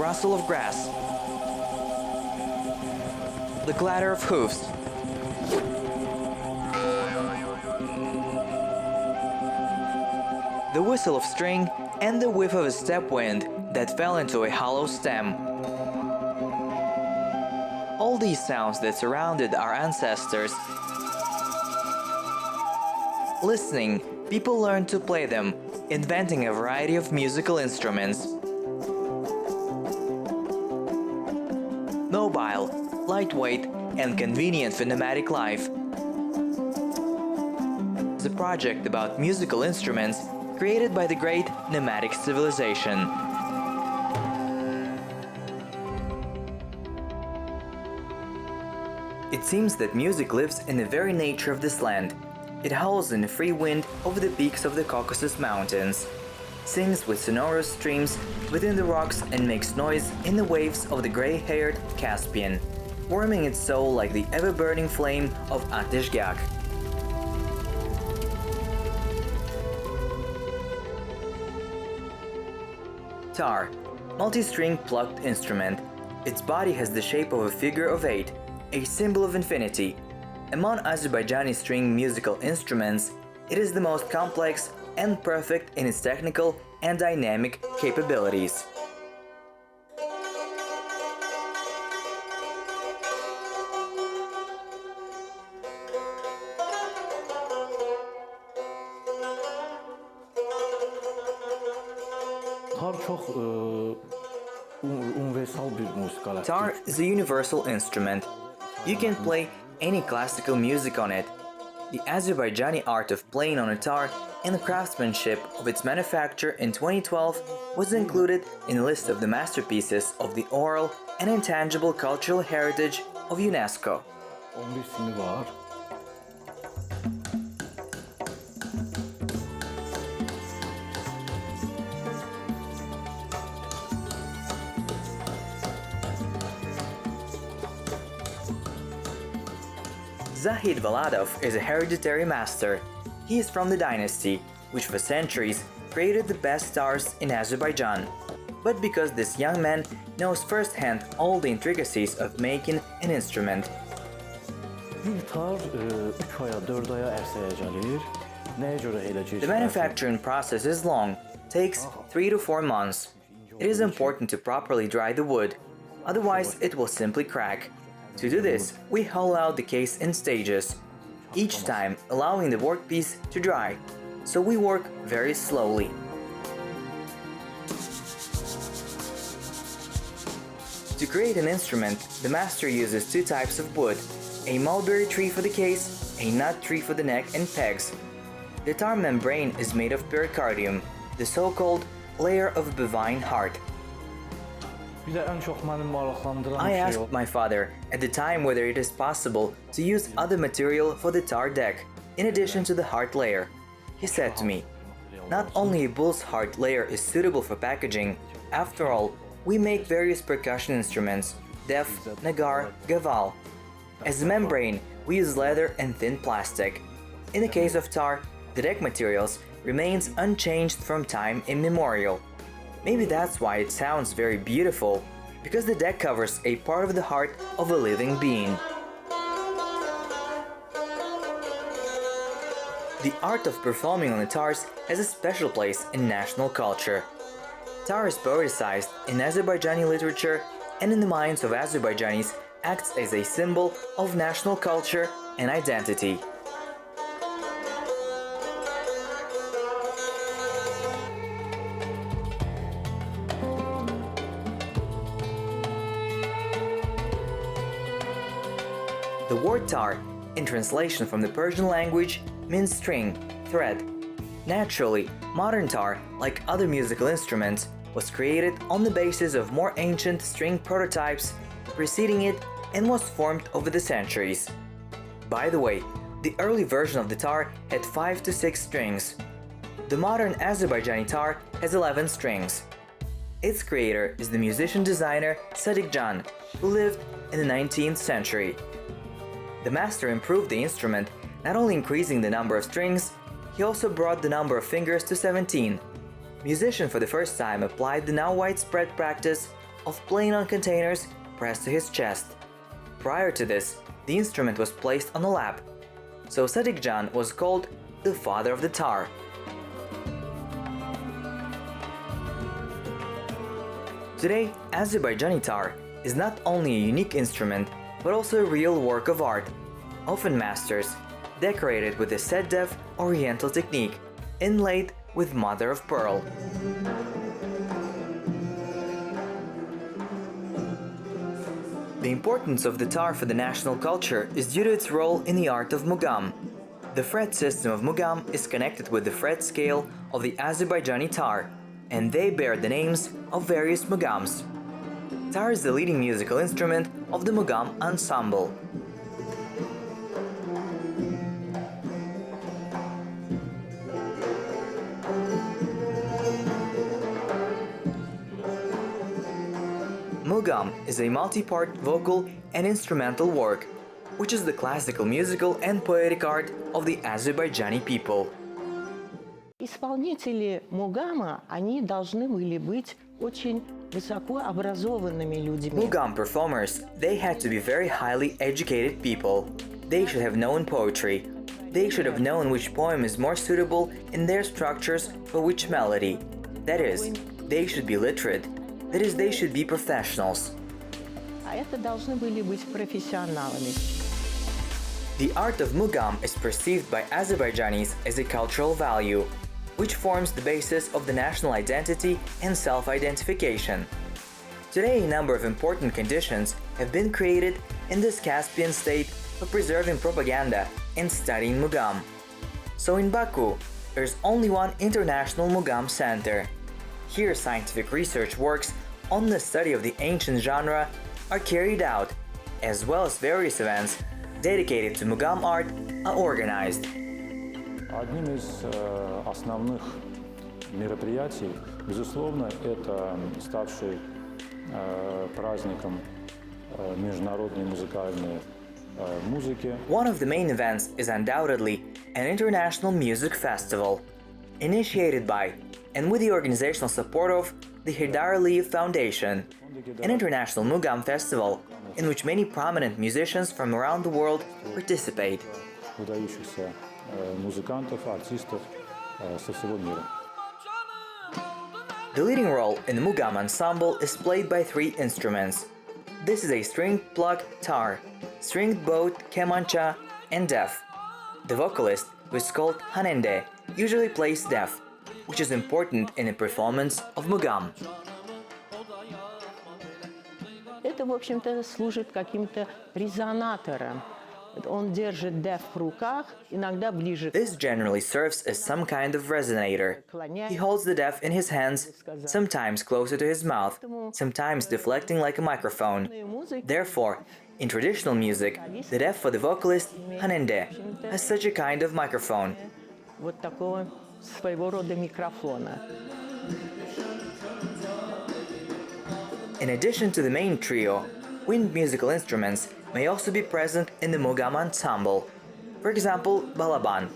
rustle of grass, the clatter of hoofs, the whistle of string, and the whiff of a step wind that fell into a hollow stem. All these sounds that surrounded our ancestors. Listening, people learned to play them, inventing a variety of musical instruments. Mobile, lightweight, and convenient for nomadic life. It's a project about musical instruments created by the great nomadic civilization. It seems that music lives in the very nature of this land. It howls in the free wind over the peaks of the Caucasus mountains, sings with sonorous streams within the rocks, and makes noise in the waves of the gray-haired Caspian, warming its soul like the ever-burning flame of AteshgYakh. Tar, multi-string plucked instrument. Its body has the shape of a figure of 8, a symbol of infinity. Among Azerbaijani string musical instruments, it is the most complex and perfect in its technical and dynamic capabilities. Tar is a universal instrument. You can play any classical music on it. The Azerbaijani art of playing on a tar and the craftsmanship of its manufacture in 2012 was included in the list of the masterpieces of the oral and intangible cultural heritage of UNESCO. Zahid Valadov is a hereditary master. He is from the dynasty, which for centuries created the best tars in Azerbaijan. But because this young man knows firsthand all the intricacies of making an instrument. The manufacturing process is long, takes 3 to 4 months. It is important to properly dry the wood, otherwise it will simply crack. To do this, we hollow out the case in stages, each time allowing the workpiece to dry, so we work very slowly. To create an instrument, the master uses 2 types of wood, a mulberry tree for the case, a nut tree for the neck and pegs. The tar membrane is made of pericardium, the so-called layer of bovine heart. I asked my father at the time whether it is possible to use other material for the tar deck, in addition to the heart layer. He said to me, "Not only a bull's heart layer is suitable for packaging, after all, we make various percussion instruments, def, nagar, gaval. As a membrane, we use leather and thin plastic. In the case of tar, the deck materials remains unchanged from time immemorial. Maybe that's why it sounds very beautiful, because the deck covers a part of the heart of a living being." The art of performing on the tars has a special place in national culture. Tar is poeticized in Azerbaijani literature and in the minds of Azerbaijanis acts as a symbol of national culture and identity. The word tar, in translation from the Persian language, means string, thread. Naturally, modern tar, like other musical instruments, was created on the basis of more ancient string prototypes preceding it and was formed over the centuries. By the way, the early version of the tar had 5 to 6 strings. The modern Azerbaijani tar has 11 strings. Its creator is the musician-designer Sadikjan, who lived in the 19th century. The master improved the instrument, not only increasing the number of strings, he also brought the number of fingers to 17. Musicians for the first time applied the now widespread practice of playing on containers pressed to his chest. Prior to this, the instrument was placed on a lap, so Sadikjan was called the father of the tar. Today, Azerbaijani tar is not only a unique instrument, but also a real work of art, often masters, decorated with a Seddev oriental technique, inlaid with mother of pearl. The importance of the tar for the national culture is due to its role in the art of mugam. The fret system of mugam is connected with the fret scale of the Azerbaijani tar, and they bear the names of various mugams. Tar is the leading musical instrument of the mugam ensemble. Mugam is a multi-part vocal and instrumental work, which is the classical musical and poetic art of the Azerbaijani people. Исполнители мугама, они должны были быть очень высокообразованными людьми. Mugam performers, they had to be very highly educated people. They should have known poetry. They should have known which poem is more suitable in their structures for which melody. That is, they should be literate. That is, they should be professionals. А это должны были быть профессионалами. The art of mugam is perceived by Azerbaijanis as a cultural value, which forms the basis of the national identity and self-identification. Today, a number of important conditions have been created in this Caspian state for preserving propaganda and studying mugam. So in Baku, there's only one international mugam center. Here, scientific research works on the study of the ancient genre are carried out, as well as various events dedicated to mugam art are organized. Одним из основных мероприятий, безусловно, это ставший праздником международной музыкальной музыки. One of the main events is undoubtedly an international music festival, initiated by and with the organizational support of the Haydar Aliyev Foundation, an international mugam festival in which many prominent musicians from around the world participate. Выдающихся музыкантов, артистов со всего мира. The leading role in the mugam ensemble is played by three instruments. This is a stringed plucked tar, stringed bowed kemancha, and def. The vocalist, who is called hanende, usually plays def, which is important in the performance of mugam. Это, в общем-то, служит каким-то резонатором. Он держит деф в руках, иногда ближе. This generally serves as some kind of resonator. He holds the def in his hands, sometimes closer to his mouth, sometimes deflecting like a microphone. Therefore, in traditional music, the def for the vocalist, hanende, has such a kind of microphone. Вот такого своего рода микрофона. In addition to the main trio, wind musical instruments may also be present in the mugam ensemble. For example, Balaban.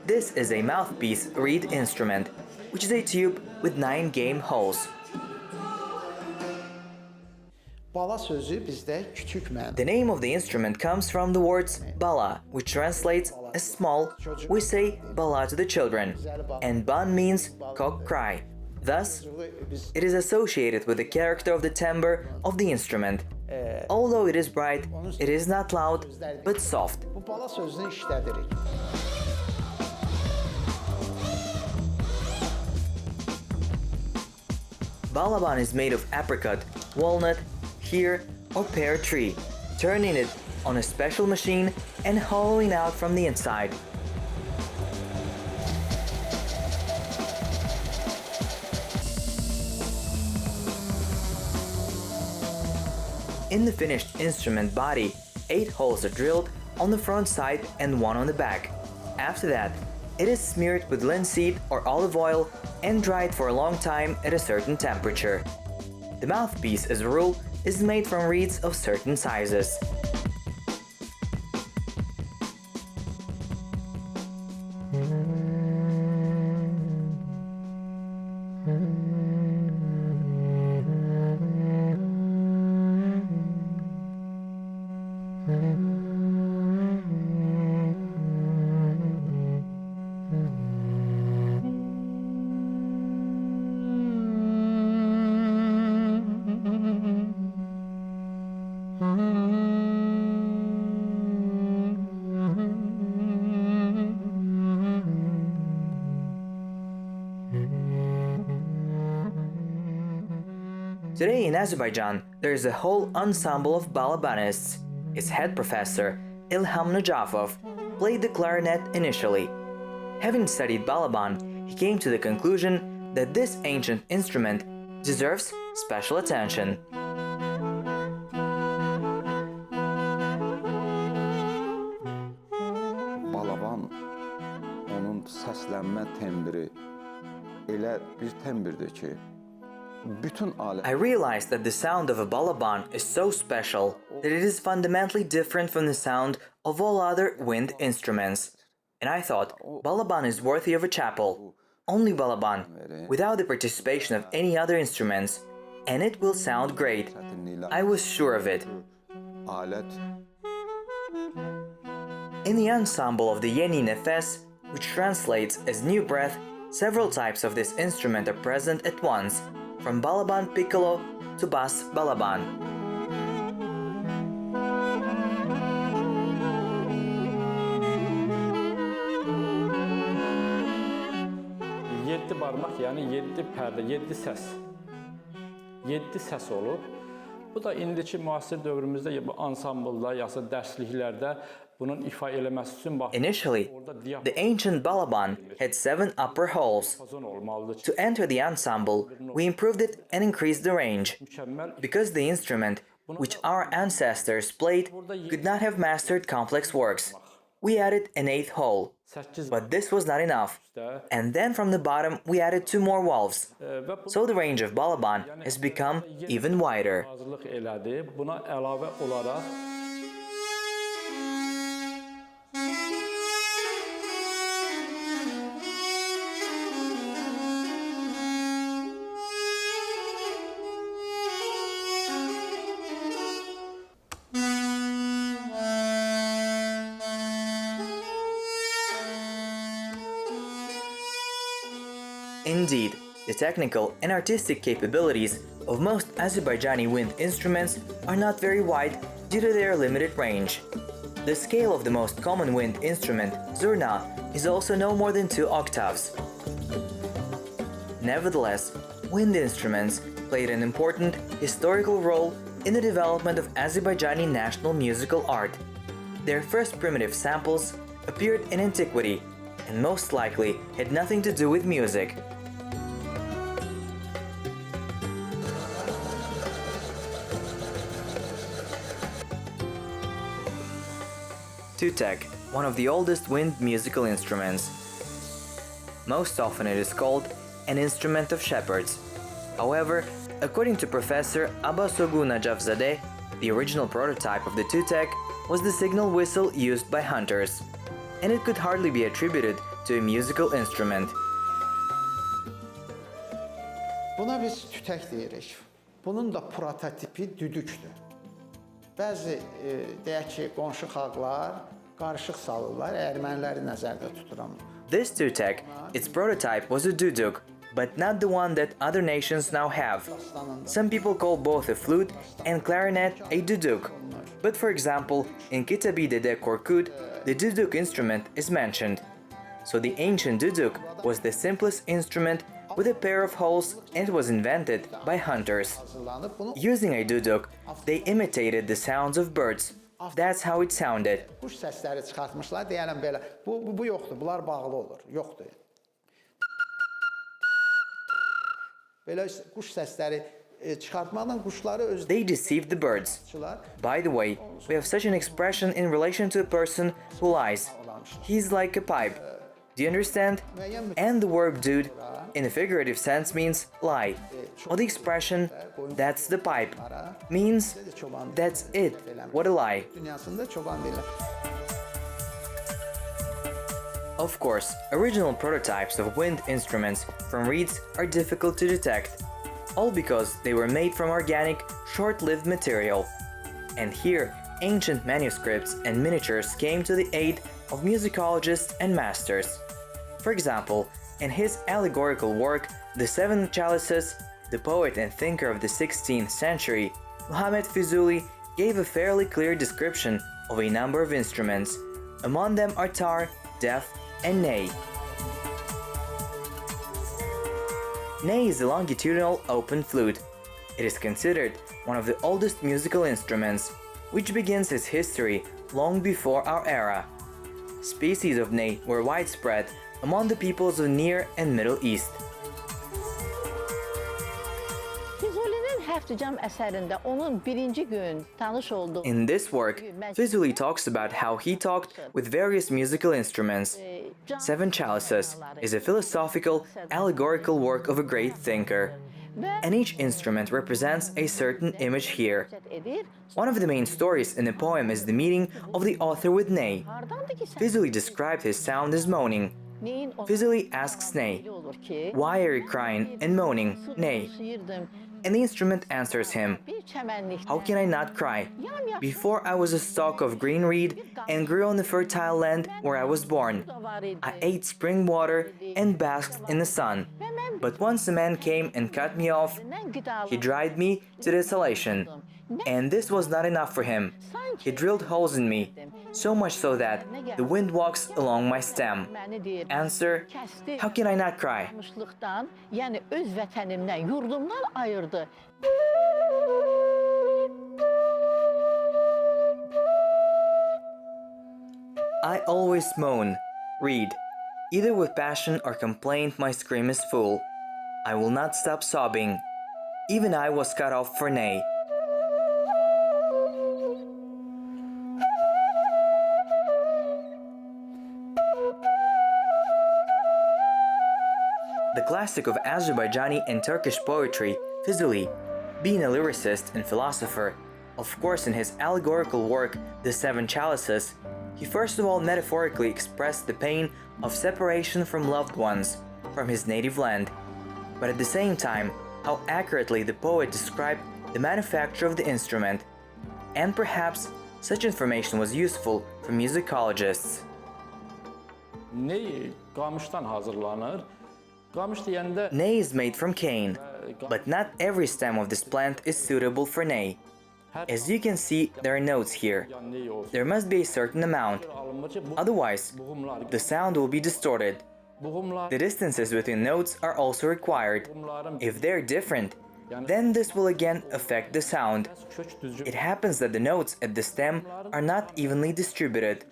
This is a mouthpiece reed instrument, which is a tube with 9 game holes. Bala sözü bizdə küçük məna. The name of the instrument comes from the words bala, which translates as small. We say bala to the children, and ban means cock cry. Thus, it is associated with the character of the timbre of the instrument. Although it is bright, it is not loud, but soft. Bu bala sözünü işlədirik. Balaban is made of apricot, walnut, pear, or pear tree, turning it on a special machine and hollowing out from the inside. In the finished instrument body, 8 holes are drilled on the front side and 1 on the back. After that, it is smeared with linseed or olive oil and dried for a long time at a certain temperature. The mouthpiece, as a rule, is made from reeds of certain sizes. Today in Azerbaijan, there is a whole ensemble of balabanists. Its head professor, Ilham Najafov, played the clarinet initially. Having studied Balaban, he came to the conclusion that this ancient instrument deserves special attention. Balaban, onun səslənmə tembri elə bir tembrdir ki, bütün I realized that the sound of a balaban is so special that it is fundamentally different from the sound of all other wind instruments. And I thought, Balaban is worthy of a chapel. Only Balaban, without the participation of any other instruments, and it will sound great. I was sure of it. alət In the ensemble of the Yeni Nefes, which translates as new breath, several types of this instrument are present at once, from Balaban piccolo to bass Balaban. Yedi barmaq, yəni 7 pərdə, 7 səs. 7 səs olub. Bu da indiki müasir dövrümüzdə bu ansamblda, yasa dərsliklərdə bunun ifa eləməsi üçün bax. Initially, the ancient Balaban had 7 upper holes. To enter the ensemble, we improved it and increased the range. Because the instrument, which our ancestors played, could not have mastered complex works, we added an 8th hole. But this was not enough. And then from the bottom we added 2 more valves. So the range of Balaban has become even wider. Hazırlıq elədi. Buna əlavə olaraq Indeed, the technical and artistic capabilities of most Azerbaijani wind instruments are not very wide due to their limited range. The scale of the most common wind instrument, zurna, is also no more than 2 octaves. Nevertheless, wind instruments played an important historical role in the development of Azerbaijani national musical art. Their first primitive samples appeared in antiquity and most likely had nothing to do with music. Tutek, one of the oldest wind musical instruments. Most often it is called an instrument of shepherds. However, according to Professor Abbasogu Najafzadeh, the original prototype of the tutek was the signal whistle used by hunters, and it could hardly be attributed to a musical instrument. Buna biz tütək deyirik. Bunun da prototipi düdükdür. Bəzi deyək ki, qonşu xalqlar qarışıq salırlar, erməniləri nəzərdə tuturam. This tutek, its prototype was a duduk, but not the one that other nations now have. Some people call both a flute and clarinet a duduk. But for example, in Kitabi Dede Korkut, the duduk instrument is mentioned. So the ancient duduk was the simplest instrument with a pair of holes and it was invented by hunters. Using a duduk, they imitated the sounds of birds. That's how it sounded. Quş səsləri çıxartmışlar, deyələm belə. Bu yoxdur, bunlar bağlı olur. Yoxdur. Belə quş səsləri çıxartmaqla quşları öz They deceived the birds. By the way, we have such an expression in relation to a person who lies. He's like a pipe. Do you understand? And the word dude, in a figurative sense, means lie. Or the expression, that's the pipe, means that's it, what a lie. dünyasında çoban deyirlər. Of course, original prototypes of wind instruments from reeds are difficult to detect, all because they were made from organic, short-lived material. And here, ancient manuscripts and miniatures came to the aid of musicologists and masters. For example, in his allegorical work, The Seven Chalices, the poet and thinker of the 16th century, Muhammad Fizuli gave a fairly clear description of a number of instruments. Among them are tar, def, and ney. Ney is a longitudinal open flute. It is considered one of the oldest musical instruments, which begins its history long before our era. Species of ney were widespread among the peoples of Near and Middle East. Füzuli'nin Həftücam əsərində onun birinci gün tanış olduğu In this work, Fizuli talks about how he talked with various musical instruments. Seven Chalices is a philosophical, allegorical work of a great thinker, and each instrument represents a certain image here. One of the main stories in the poem is the meeting of the author with ney. Fizuli described his sound as moaning. Fizuli asks ney, "Why are you crying and moaning, ney?" And the instrument answers him, "How can I not cry? Before I was a stalk of green reed and grew on the fertile land where I was born. I ate spring water and basked in the sun. But once a man came and cut me off, he dried me to desolation. And this was not enough for him. He drilled holes in me, so much so that the wind walks along my stem." Answer, "How can I not cry?" Yəni öz vətənimdən, yurdumdan ayırdı. I always moan, read. Either with passion or complaint my scream is full. I will not stop sobbing. Even I was cut off for ney. The classic of Azerbaijani and Turkish poetry, Fizuli, being a lyricist and philosopher, of course in his allegorical work, The Seven Chalices, he first of all metaphorically expressed the pain of separation from loved ones, from his native land, but at the same time, how accurately the poet described the manufacture of the instrument, and perhaps such information was useful for musicologists. Ney qamışdan hazırlanır. Qamış deyəndə Ney is made from cane, but not every stem of this plant is suitable for ney. As you can see, there are notes here. There must be a certain amount, otherwise the sound will be distorted. The distances between notes are also required. If they're different, then this will again affect the sound. It happens that the notes at the stem are not evenly distributed.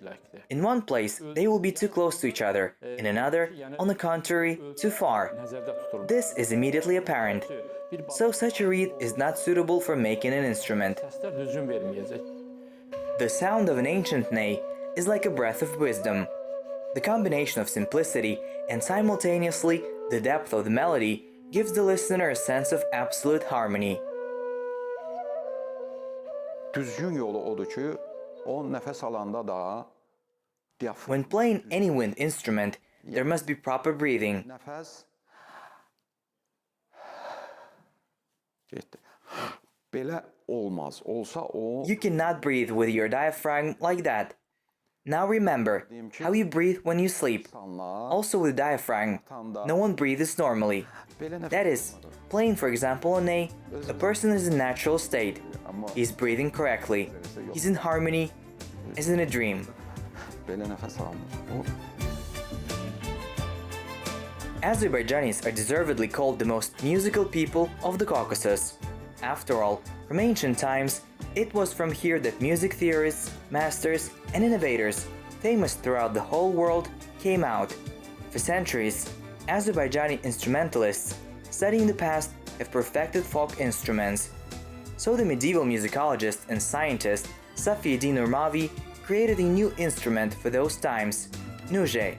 In one place, they will be too close to each other, in another, on the contrary, too far. This is immediately apparent. So such a reed is not suitable for making an instrument. The sound of an ancient ney is like a breath of wisdom. The combination of simplicity and simultaneously the depth of the melody gives the listener a sense of absolute harmony. Düzgün yolu odur ki, o nəfəs alanda da When playing any wind instrument, there must be proper breathing. nəfəs getdi. Belə olmaz. Olsa o You cannot breathe with your diaphragm like that. Now remember how you breathe when you sleep. Also with diaphragm, no one breathes normally. That is, playing for example on ney, a person is in natural state. He's breathing correctly. He's in harmony, as in a dream. belə nəfəs almır. Azerbaijanis are deservedly called the most musical people of the Caucasus. After all, from ancient times, it was from here that music theorists, masters, and innovators, famous throughout the whole world, came out. For centuries, Azerbaijani instrumentalists, studying the past, have perfected folk instruments. So the medieval musicologist and scientist Safieddin Urmavi created a new instrument for those times, nuje.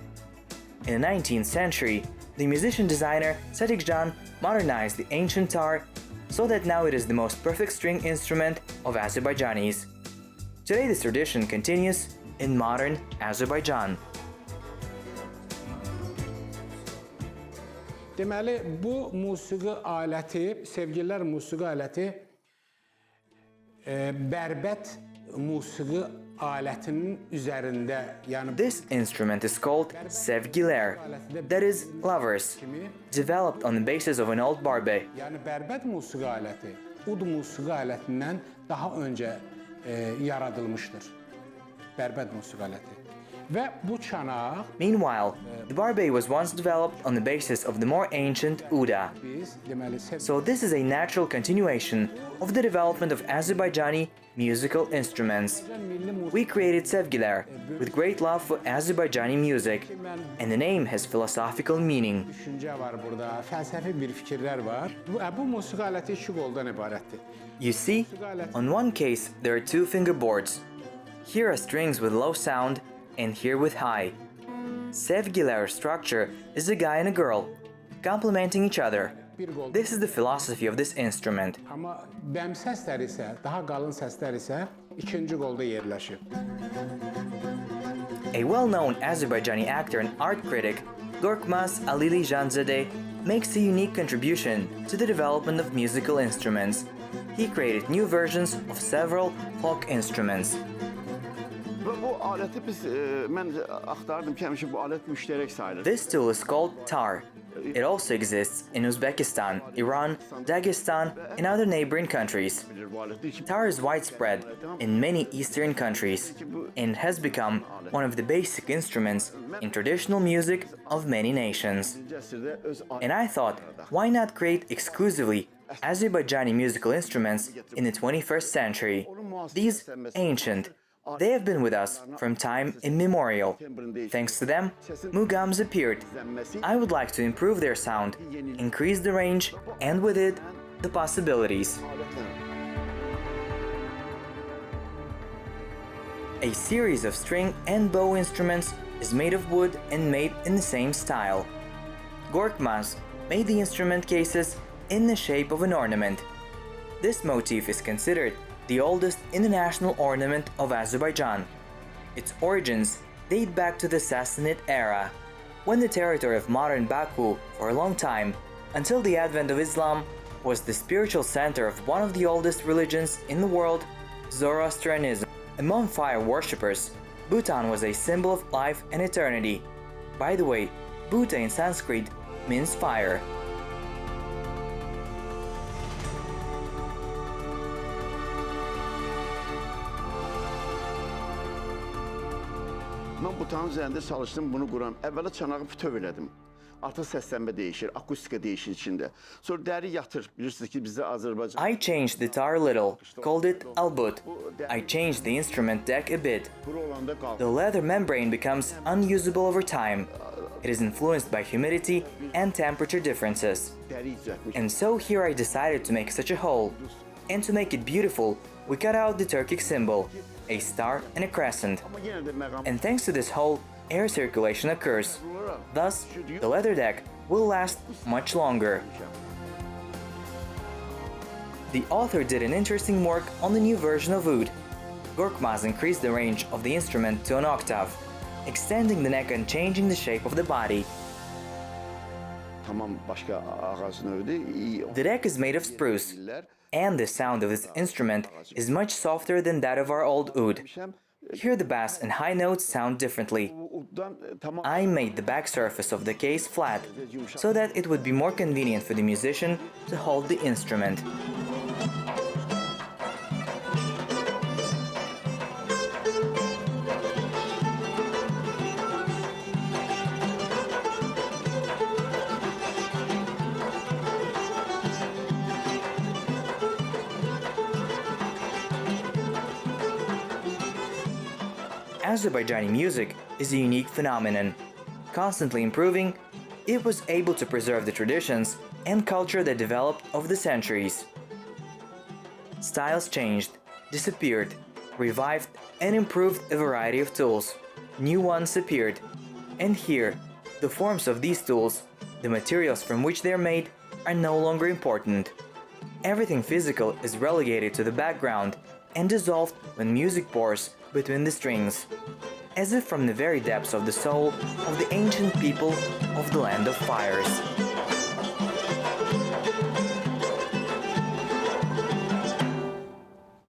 In the 19th century, the musician-designer AteshgYakh modernized the ancient tar so that now it is the most perfect string instrument of Azerbaijanis. Today this tradition continues in modern Azerbaijan. Deməli, bu musiqi aləti, sevgililər musiqi aləti bərbət musiqi alətinin üzərində, yəni This instrument is called sevgiler, that is, lovers, developed on the basis of an old barbe. yəni bərbət musiqi aləti ud musiqi alətindən daha öncə yaradılmışdır. Bərbət musiqi aləti. Və bu çanaq Meanwhile, the barbe was once developed on the basis of the more ancient Uda. biz deməli So this is a natural continuation of the development of Azerbaijani musical instruments. We created sevgiler with great love for Azerbaijani music, and the name has philosophical meaning. düşüncə var burada, fəlsəfi bir fikirlər var. Bu musiqi aləti iki qoldan ibarətdir. You see, on one case there are two fingerboards. Here are strings with low sound and here with high. Sevgiler structure is a guy and a girl, complementing each other. This is the philosophy of this instrument. Amma bəm səsləri isə, daha qalın səslər isə ikinci qolda yerləşir. A well-known Azerbaijani actor and art critic, Gorkmaz Alili Janzadeh, makes a unique contribution to the development of musical instruments. He created new versions of several folk instruments. Və bu aləti mən axtardım ki, həmişə bu alət müştərək sayılır. This tool is called tar. It also exists in Uzbekistan, Iran, Dagestan, and other neighboring countries. Tar is widespread in many Eastern countries and has become one of the basic instruments in traditional music of many nations. And I thought, why not create exclusively Azerbaijani musical instruments in the 21st century? These ancient, they have been with us from time immemorial. Thanks to them, mugams appeared. I would like to improve their sound, increase the range, and with it, the possibilities. A series of string and bow instruments is made of wood and made in the same style. Gorkmaz made the instrument cases in the shape of an ornament. This motif is considered the oldest in the national ornament of Azerbaijan. Its origins date back to the Sassanid era, when the territory of modern Baku for a long time, until the advent of Islam, was the spiritual center of one of the oldest religions in the world, Zoroastrianism. Among fire worshippers, Bhutan was a symbol of life and eternity. By the way, Bhuta in Sanskrit means fire. Mən butanın üzərində çalışdım, bunu quram. Əvvəla çanağı bütöv elədim. Artıq səslənmə dəyişir, akustika dəyişir içində. Sonra dəri yatır. Bilirsiniz ki, bizdə Azərbaycan... I changed the tar a little, called it albut. I changed the instrument deck a bit. The leather membrane becomes unusable over time. It is influenced by humidity and temperature differences. And so here I decided to make such a hole. And to make it beautiful, we cut out the Turkic symbol, a star and a crescent. And thanks to this hole, air circulation occurs. Thus, the leather deck will last much longer. The author did an interesting work on the new version of oud. Gorkmaz increased the range of the instrument to an octave, extending the neck and changing the shape of the body. The deck is made of spruce, and the sound of this instrument is much softer than that of our old oud. Here the bass and high notes sound differently. I made the back surface of the case flat, so that it would be more convenient for the musician to hold the instrument. Azerbaijani music is a unique phenomenon. Constantly improving, it was able to preserve the traditions and culture that developed over the centuries. Styles changed, disappeared, revived, and improved a variety of tools. New ones appeared. And here, the forms of these tools, the materials from which they are made, are no longer important. Everything physical is relegated to the background and dissolved when music pours between the strings, as if from the very depths of the soul of the ancient people of the land of fires.